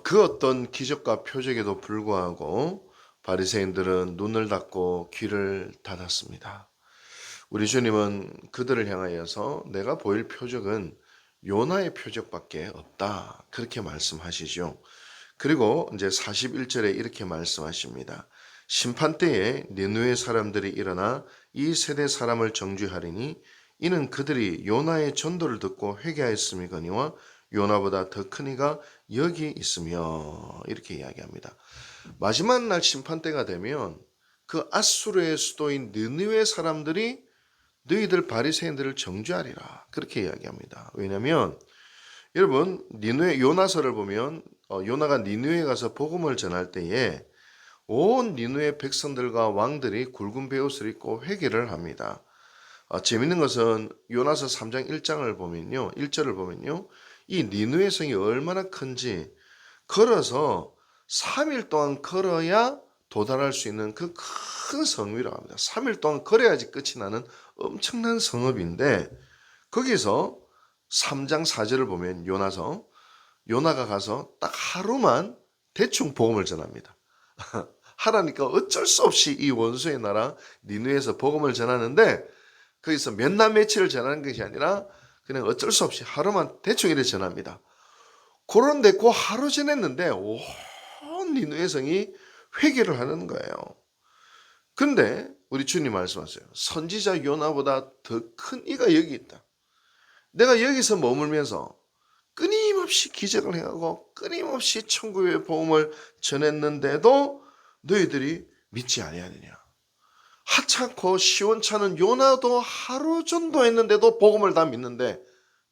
그 어떤 기적과 표적에도 불구하고 바리새인들은 눈을 닫고 귀를 닫았습니다. 우리 주님은 그들을 향하여서 내가 보일 표적은 요나의 표적밖에 없다. 그렇게 말씀하시죠. 그리고 이제 41절에 이렇게 말씀하십니다. 심판 때에 니느웨 사람들이 일어나 이 세대 사람을 정죄하리니 이는 그들이 요나의 전도를 듣고 회개하였음이거니와 요나보다 더 큰 이가 여기 있으며 이렇게 이야기합니다. 마지막 날 심판 때가 되면 그 아수르의 수도인 느느웨 사람들이 너희들 바리새인들을 정죄하리라 그렇게 이야기합니다. 왜냐하면 여러분 니느웨 요나서를 보면 요나가 니느웨에 가서 복음을 전할 때에 온 니느웨 백성들과 왕들이 굵은 베옷을 입고 회개를 합니다. 재밌는 것은 요나서 3장 1장을 보면요. 1절을 보면요. 이 니느웨 성이 얼마나 큰지 걸어서 3일 동안 걸어야 도달할 수 있는 그 큰 성읍이라고 합니다. 3일 동안 걸어야지 끝이 나는 엄청난 성읍인데 거기서 3장 4절을 보면 요나가 가서 딱 하루만 대충 복음을 전합니다. 하라니까 어쩔 수 없이 이 원수의 나라 니느웨에서 복음을 전하는데 거기서 몇 날 며칠을 전하는 것이 아니라 그냥 어쩔 수 없이 하루만 대충 이렇게 전합니다. 그런데 그 하루 지냈는데 온 니느웨 성이 회개를 하는 거예요. 근데 우리 주님 말씀하세요. 선지자 요나보다 더 큰 이가 여기 있다. 내가 여기서 머물면서 끊임없이 기적을 행하고 끊임없이 천국의 복음을 전했는데도 너희들이 믿지 아니하느냐. 하찮고 시원찮은 요나도 하루 전도했는데도 복음을 다 믿는데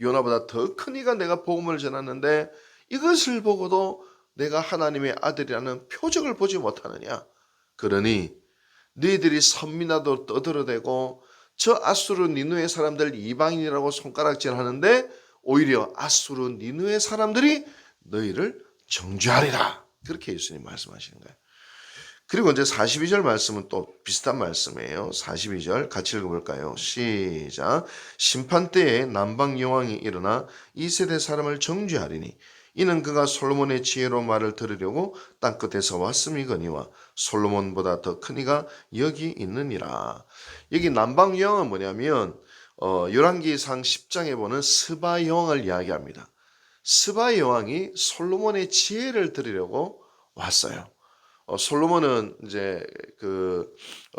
요나보다 더 큰 이가 내가 복음을 전했는데 이것을 보고도 내가 하나님의 아들이라는 표적을 보지 못하느냐. 그러니 너희들이 선민하도 떠들어대고 저 아수르 니느웨 사람들 이방인이라고 손가락질하는데 오히려 아수르 니느웨 사람들이 너희를 정죄하리라. 그렇게 예수님 말씀하시는 거예요. 그리고 이제 42절 말씀은 또 비슷한 말씀이에요. 42절 같이 읽어볼까요? 시작. 심판 때에 남방 여왕이 일어나 이 세대 사람을 정죄하리니 이는 그가 솔로몬의 지혜로 말을 들으려고 땅끝에서 왔음이거니와 솔로몬보다 더 큰 이가 여기 있느니라. 여기 남방 여왕은 뭐냐면 열왕기상 10장에 보는 스바 여왕을 이야기합니다. 스바 여왕이 솔로몬의 지혜를 들으려고 왔어요. 솔로몬은 이제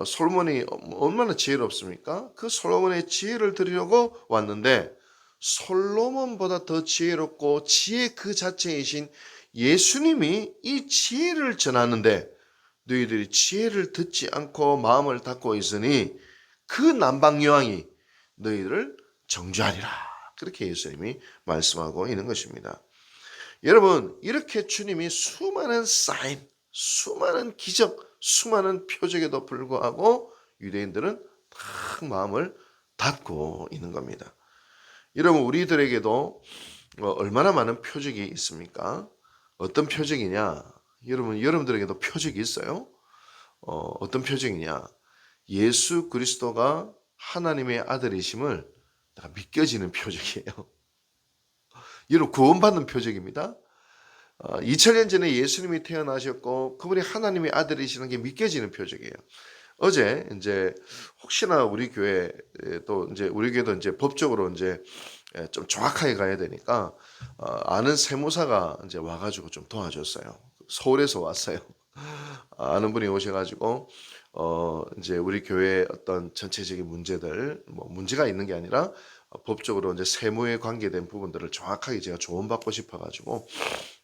솔로몬이 얼마나 지혜롭습니까? 그 솔로몬의 지혜를 들으려고 왔는데 솔로몬보다 더 지혜롭고 지혜 그 자체이신 예수님이 이 지혜를 전하는데 너희들이 지혜를 듣지 않고 마음을 닫고 있으니 그 남방 여왕이 너희를 정죄하리라. 그렇게 예수님이 말씀하고 있는 것입니다. 여러분 이렇게 주님이 수많은 사인 수많은 기적, 수많은 표적에도 불구하고 유대인들은 딱 마음을 닫고 있는 겁니다. 여러분 우리들에게도 얼마나 많은 표적이 있습니까? 어떤 표적이냐? 여러분들에게도 표적이 있어요. 어떤 표적이냐? 예수 그리스도가 하나님의 아들이심을 믿겨지는 표적이에요. 여러분 구원받는 표적입니다. 2000년 전에 예수님이 태어나셨고 그분이 하나님의 아들이시는 게 믿겨지는 표적이에요. 어제 이제 혹시나 우리 교회 또 이제 우리 교회도 이제 법적으로 이제 좀 정확하게 가야 되니까 아는 세무사가 이제 와가지고 좀 도와줬어요. 서울에서 왔어요. 아는 분이 오셔가지고 이제 우리 교회 어떤 전체적인 문제들 뭐 문제가 있는 게 아니라 법적으로 이제 세무에 관계된 부분들을 정확하게 제가 조언받고 싶어가지고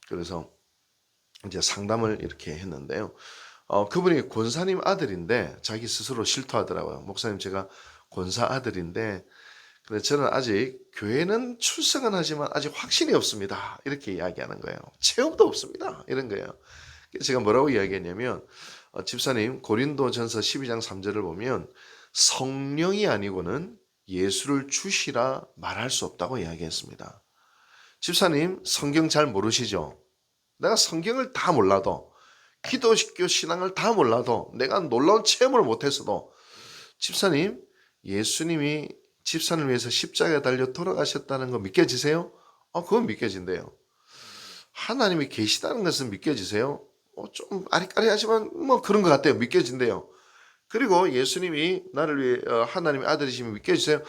그래서 이제 상담을 이렇게 했는데요. 그분이 권사님 아들인데 자기 스스로 실토하더라고요. 목사님 제가 권사 아들인데 근데 저는 아직 교회는 출석은 하지만 아직 확신이 없습니다. 이렇게 이야기하는 거예요. 체험도 없습니다. 이런 거예요. 그래서 제가 뭐라고 이야기했냐면 집사님 고린도전서 12장 3절을 보면 성령이 아니고는 예수를 주시라 말할 수 없다고 이야기했습니다. 집사님 성경 잘 모르시죠? 내가 성경을 다 몰라도 기독교 신앙을 다 몰라도 내가 놀라운 체험을 못했어도 집사님 예수님이 집사를 위해서 십자가에 달려 돌아가셨다는 거 믿겨지세요? 그건 믿겨진대요. 하나님이 계시다는 것은 믿겨지세요? 좀 아리까리하지만 뭐 그런 것 같아요. 믿겨진대요. 그리고 예수님이 나를 위해 하나님의 아들이시면 믿겨지세요?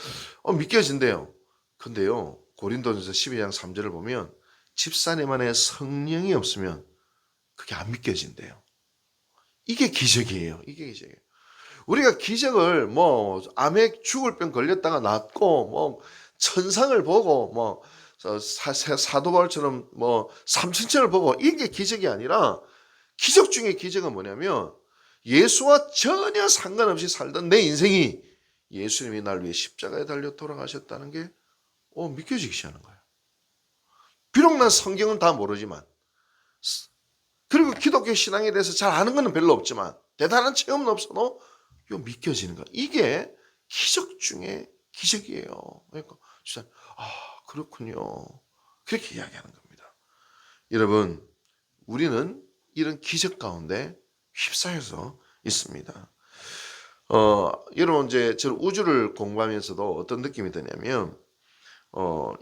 믿겨진대요. 근데요, 고린도전서 12장 3절을 보면 집사님 안에 성령이 없으면 그게 안 믿겨진대요. 이게 기적이에요. 이게 기적이에요. 우리가 기적을 뭐 암에 죽을 병 걸렸다가 낫고 뭐 천상을 보고 뭐 사도 바울처럼 뭐 삼천천을 보고 이게 기적이 아니라 기적 중에 기적은 뭐냐면 예수와 전혀 상관없이 살던 내 인생이 예수님이 날 위해 십자가에 달려 돌아가셨다는 게 믿겨지기 시작하는 거예요. 비록 난 성경은 다 모르지만 그리고 기독교 신앙에 대해서 잘 아는 건 별로 없지만 대단한 체험은 없어도 믿겨지는 거예요. 이게 기적 중에 기적이에요. 그러니까 진짜 그렇군요. 그렇게 이야기하는 겁니다. 여러분, 우리는 이런 기적 가운데 휩싸여서 있습니다. 여러분 이제 저 우주를 공부하면서도 어떤 느낌이 드냐면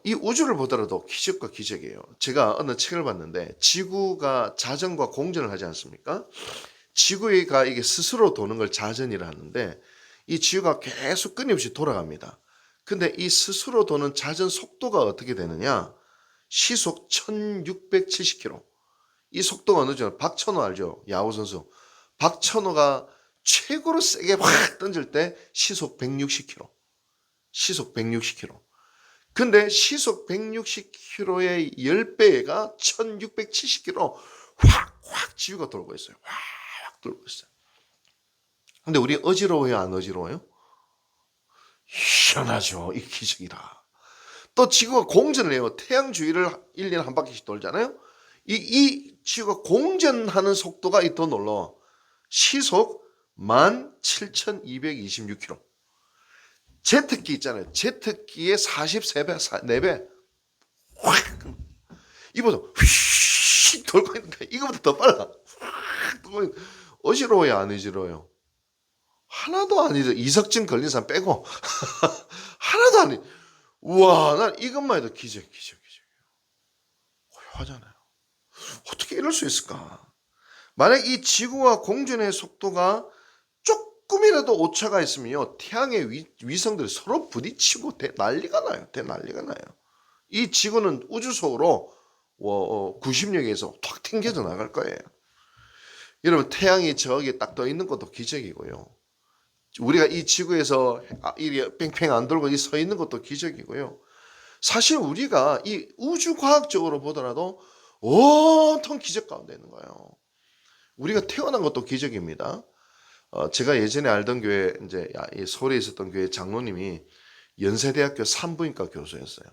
이 우주를 보더라도 기적과 기적이에요. 제가 어느 책을 봤는데 지구가 자전과 공전을 하지 않습니까? 지구가 이게 스스로 도는 걸 자전이라 하는데 이 지구가 계속 끊임없이 돌아갑니다. 근데 이 스스로 도는 자전 속도가 어떻게 되느냐? 시속 1670km. 이 속도가 어느 정도? 박찬호 알죠? 야구 선수. 박찬호가 최고로 세게 확 던질 때 시속 160km. 시속 160km. 근데 시속 160km의 10배가 1670km 확 지구가 돌고 있어요. 확 돌고 있어요. 근데 우리 어지러워요? 안 어지러워요? 희한하죠. 이 기적이다. 또 지구가 공전을 해요. 태양 주위를 1년에 한 바퀴씩 돌잖아요. 이 지구가 공전하는 속도가 더 놀라워. 시속 17,226km. 제트기 있잖아요. 제트기의 43배, 4배. 확! 이보다 휙 돌고 있는데 이거보다 더 빨라. 어지러워요, 안 어지러워요? 하나도 아니죠. 이석증 걸린 사람 빼고 하나도 아니. 우와, 난 이것만 해도 기적. 고요하잖아요. 어떻게 이럴 수 있을까? 만약 이 지구와 공전의 속도가 조금이라도 오차가 있으면요, 태양의 위성들이 서로 부딪히고 난리가 나요. 난리가 나요. 이 지구는 우주 속으로 90력에서 탁 튕겨져 나갈 거예요. 여러분, 태양이 저기에 딱 떠 있는 것도 기적이고요. 우리가 이 지구에서 이게 뺑뺑 안 돌고 서 있는 것도 기적이고요. 사실 우리가 이 우주 과학적으로 보더라도 온통 기적 가운데 있는 거예요. 우리가 태어난 것도 기적입니다. 제가 예전에 알던 교회, 이제 서울에 있었던 교회 장로님이 연세대학교 산부인과 교수였어요.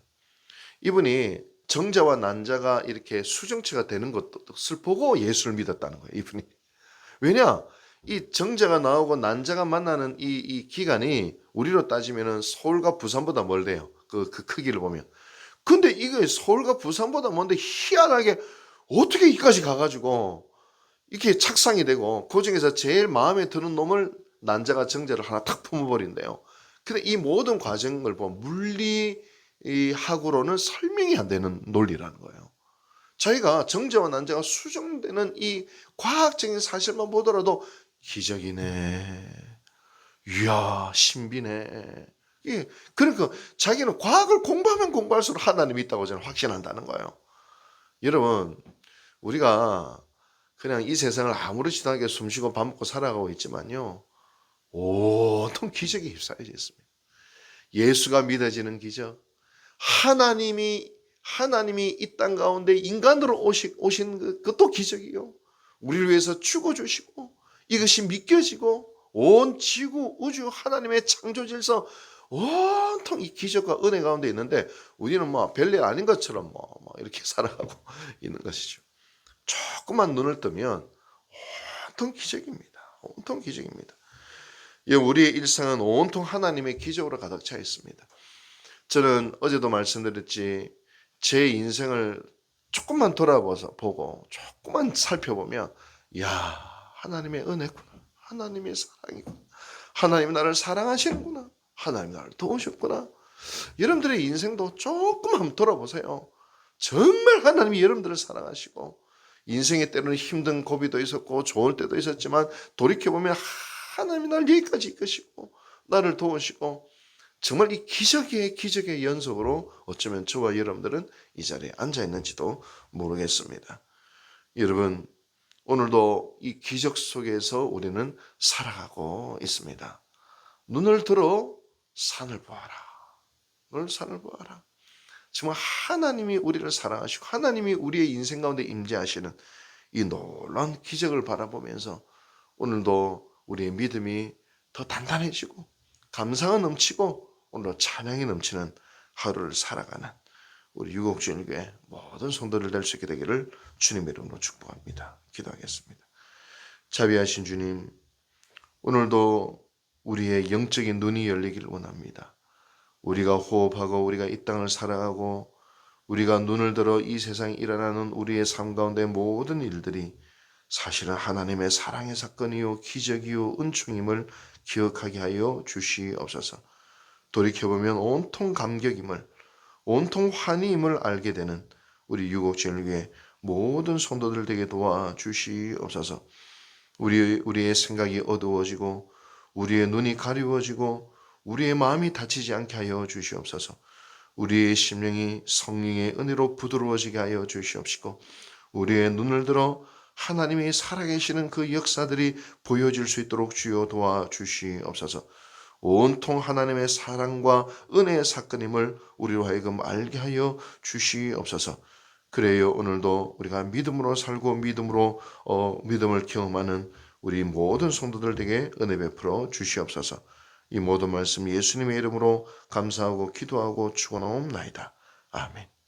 이분이 정자와 난자가 이렇게 수정체가 되는 것을 보고 예수를 믿었다는 거예요. 이분이. 왜냐? 이 정자가 나오고 난자가 만나는 이 기간이 우리로 따지면 서울과 부산보다 멀대요. 그 크기를 보면. 근데 이거 서울과 부산보다 먼데 희한하게 어떻게 여기까지 가가지고 이렇게 착상이 되고 그 중에서 제일 마음에 드는 놈을 난자가 정자를 하나 탁 품어버린대요. 근데 이 모든 과정을 보면 물리학으로는 설명이 안 되는 논리라는 거예요. 저희가 정자와 난자가 수정되는 이 과학적인 사실만 보더라도 기적이네. 이야, 신비네. 예, 그러니까 자기는 과학을 공부하면 공부할수록 하나님이 있다고 저는 확신한다는 거예요. 여러분, 우리가 그냥 이 세상을 아무렇지도 않게 숨쉬고 밥 먹고 살아가고 있지만요, 온통 기적에 휩싸여져 있습니다. 예수가 믿어지는 기적, 하나님이 이 땅 가운데 인간으로 오신 그것도 기적이요. 우리를 위해서 죽어주시고 이것이 믿겨지고 온 지구 우주 하나님의 창조 질서 온통 이 기적과 은혜 가운데 있는데 우리는 뭐 별일 아닌 것처럼 뭐 이렇게 살아가고 있는 것이죠. 조금만 눈을 뜨면 온통 기적입니다. 온통 기적입니다. 우리의 일상은 온통 하나님의 기적으로 가득 차 있습니다. 저는 어제도 말씀드렸지, 제 인생을 조금만 보고 조금만 살펴보면, 야, 하나님의 은혜구나, 하나님의 사랑이구나, 하나님이 나를 사랑하시는구나, 하나님이 나를 도우셨구나. 여러분들의 인생도 조금 한번 돌아보세요. 정말 하나님이 여러분들을 사랑하시고 인생의 때로는 힘든 고비도 있었고 좋을 때도 있었지만 돌이켜보면 하나님이 날 여기까지 이끄시고 나를 도우시고 정말 이 기적의 연속으로 어쩌면 저와 여러분들은 이 자리에 앉아 있는지도 모르겠습니다. 여러분, 오늘도 이 기적 속에서 우리는 살아가고 있습니다. 눈을 들어 산을 보아라. 눈을 산을 보아라. 정말 하나님이 우리를 사랑하시고 하나님이 우리의 인생 가운데 임재하시는 이 놀라운 기적을 바라보면서 오늘도 우리의 믿음이 더 단단해지고 감사가 넘치고 오늘도 찬양이 넘치는 하루를 살아가는 우리 유곡주일교회 모든 성도들 될 수 있게 되기를 주님의 이름으로 축복합니다. 기도하겠습니다. 자비하신 주님, 오늘도 우리의 영적인 눈이 열리기를 원합니다. 우리가 호흡하고 우리가 이 땅을 살아가고 우리가 눈을 들어 이 세상에 일어나는 우리의 삶 가운데 모든 일들이 사실은 하나님의 사랑의 사건이요 기적이요 은총임을 기억하게 하여 주시옵소서. 돌이켜보면 온통 감격임을 온통 환희임을 알게 되는 우리 유곡주일교회 모든 성도들 되게 도와주시옵소서. 우리의 생각이 어두워지고 우리의 눈이 가리워지고 우리의 마음이 다치지 않게 하여 주시옵소서. 우리의 심령이 성령의 은혜로 부드러워지게 하여 주시옵시고 우리의 눈을 들어 하나님이 살아계시는 그 역사들이 보여질 수 있도록 주여 도와주시옵소서. 온통 하나님의 사랑과 은혜의 사건임을 우리로 하여금 알게 하여 주시옵소서. 그래요, 오늘도 우리가 믿음으로 살고 믿음을 경험하는 우리 모든 성도들에게 은혜 베풀어 주시옵소서. 이 모든 말씀 예수님의 이름으로 감사하고 기도하고 축원하옵나이다. 아멘.